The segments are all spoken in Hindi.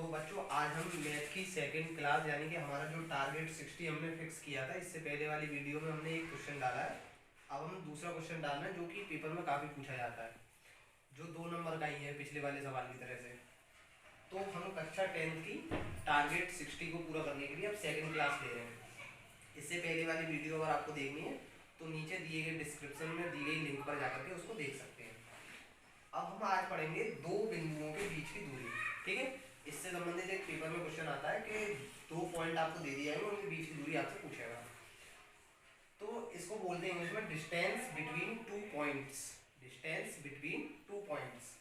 बच्चों आज हम मैथ की सेकंड क्लास यानी कि हमारा जो टारगेट 60 हमने फिक्स किया था, इससे पहले वाली वीडियो में हमने एक क्वेश्चन डाला है। अब हम दूसरा क्वेश्चन डालना है जो कि पेपर में काफ़ी पूछा जाता है, जो 2 नंबर का ही है पिछले वाले सवाल की तरह से। तो हम कक्षा 10th की टारगेट 60 को पूरा करने के लिए अब सेकेंड क्लास ले रहे हैं। इससे पहले वाली वीडियो अगर आपको देखनी है तो नीचे दिए गए डिस्क्रिप्शन में दी गई लिंक पर जाकर के उसको देख सकते हैं। अब हम आज पढ़ेंगे दो बिंदुओं के बीच की दूरी। ठीक है, इससे संबंधित एक पेपर में क्वेश्चन आता है कि 2 पॉइंट आपको दे दिया है, उनके बीच की दूरी आपसे पूछेगा। तो इसको बोलते हैं इंग्लिश में distance between 2 points. Distance between 2 points.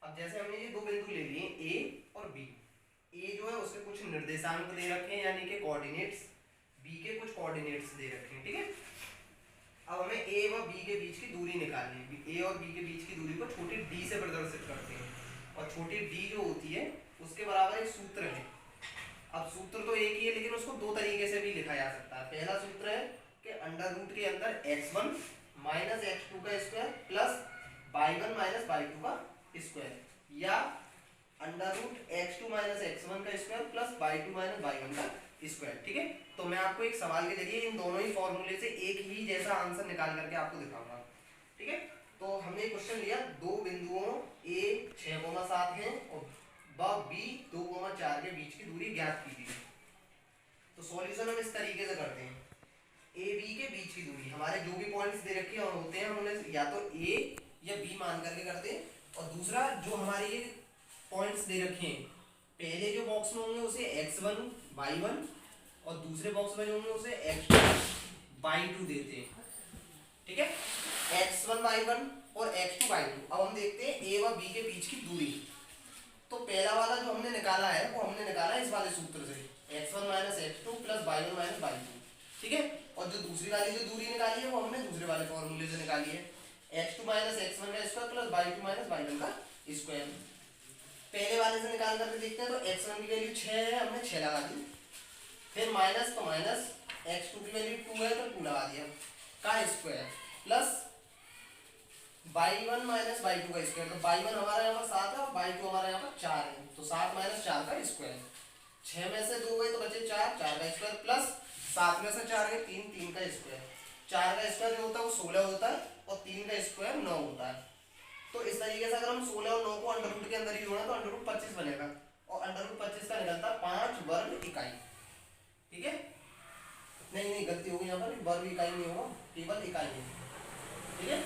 अब जैसे हमने ये दो बिंदु ले लिए ए और बी। ए जो है उसके कुछ निर्देशांक दे रखे हैं यानी कि कोऑर्डिनेट्स, बी के कुछ कोऑर्डिनेट्स दे रखे हैं। ठीक है, अब हमें ए व बी के बीच की दूरी निकालनी है। ए और बी के बीच की दूरी को छोटी डी से प्रदर्शित करते हैं और छोटी डी जो होती है उसके बराबर एक सूत्र है। अब सूत्र तो एक ही है लेकिन उसको दो तरीके से भी लिखा जा सकता है। पहला सूत्र है कि अंडर रूट के अंदर x1 माइनस x2 का square plus y1 minus y2 का स्क्वायर, या under root x2 minus x1 का square plus y2 minus y1 का स्क्वायर। ठीक है, तो मैं आपको एक सवाल के जरिए इन दोनों ही फॉर्मूले से एक ही जैसा आंसर निकाल करके आपको दिखाऊंगा। ठीक है, तो हमने एक क्वेश्चन लिया, दो बिंदुओं a 6,7 है और b 2,4 के बीच की दूरी ज्ञात कीजिए। तो सॉल्यूशन हम इस तरीके से करते हैं, a b के बीच की दूरी, हमारे जो भी पॉइंट्स दे रखे हैं होते हैं हम उन्हें या तो a या b मान करके करते हैं। और दूसरा जो हमारे ये पॉइंट्स दे रखे हैं, पहले जो बॉक्स में होंगे उसे x1 y1 और दूसरे बॉक्स में होंगे उसे x2 y2 देते हैं। ठीक है, x1 y1 और x2 y2। अब हम देखते हैं a व b के बीच की दूरी। तो पहला वाला जो हमने निकाला है वो हमने निकाला है इस वाले सूत्र से, x1 minus x2 plus y1 minus y2। ठीक है, और जो दूसरी वाली जो दूरी निकाली है वो हमने दूसरे वाले फॉर्मूले से निकाली है, x2 माइनस x1 का square plus y2 minus y1 का स्क्वायर। पहले वाले से निकाल करके देखते हैं। तो x1 की वैल्यू 6 है, हमने 6 लगा दी। फिर माइनस, तो माइनस x2 की वैल्यू 2 है तो 2 लगा दिया का square plus y1 minus y2 का स्क्वायर। तो y1 हमारा यहाँ पर 7 है और y2 हमारा यहाँ पर 4 है, तो 7 माइनस 4 का स्क्वायर। 6 में से 2 गए तो बचे 4, 4 का स्क्वायर प्लस 7 में से 4 गए 3, 3 का स्क्वायर। 4 का स्क्वायर जो होता है वो 16 होता है और 3 का स्क्वायर 9 होता है। तो इस तरीके से अगर हम 16 और 9 को अंडर रूट के अंदर ही जोड़ें तो अंडर रूट 25 बनेगा और अंडर रूट 25 का निकलता 5 वर्ग इकाई। ठीक है, नहीं गलती होगी यहाँ पर, वर्ग इकाई नहीं होगा, केवल इकाई है। ठीक है,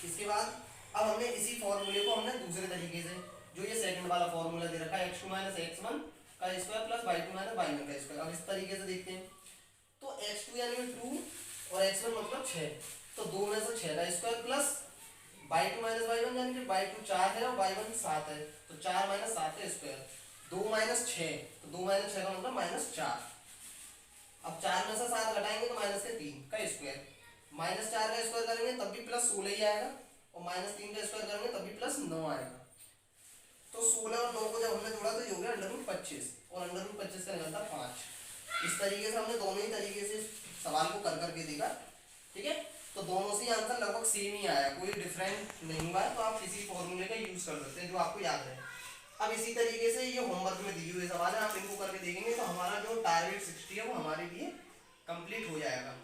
इसके बाद अब हमने इसी फॉर्मूले को हमने दूसरे तरीके से, जो ये सेकंड वाला फॉर्मूला दे रखा है x2 माइनस x1 का square plus y2 minus y1 का स्क्वायर, अब इस तरीके से देखते हैं। तो x2 यानी 2 और x1 मतलब 6, तो 2 में से 6 का square plus y2 minus y1 यानी कि y2 4 है और y1 7 है, तो 4 माइनस 7 का स्क्वायर। 2 माइनस 6, तो 2 माइनस 6 का मतलब माइनस 4। अब 4 में से 7 घटाएंगे तो माइनस के 3 का स्क्वायर। माइनस 4 का स्क्वायर करेंगे तब भी प्लस 16 ही आएगा और माइनस 3 का स्क्वायर करेंगे तब भी प्लस 9 आएगा। तो 16 और 9 को जब हमने जोड़ा तो ये हो गया अंडर रूट 25 और अंडर रूट 25 का निकलता 5। इस तरीके से हमने दोनों ही तरीके से सवाल को कर करके देखा। ठीक है, तो दोनों से आंसर लगभग सेम ही आया, कोई डिफरेंट नहीं हुआ है। तो आप किसी फॉर्मूले का यूज कर सकते हैं जो आपको याद है। अब इसी तरीके से ये होमवर्क में दिए हुए सवाल है, आप इनको करके देखेंगे तो हमारा जो टारगेट 60 है वो हमारे लिए कंप्लीट हो जाएगा।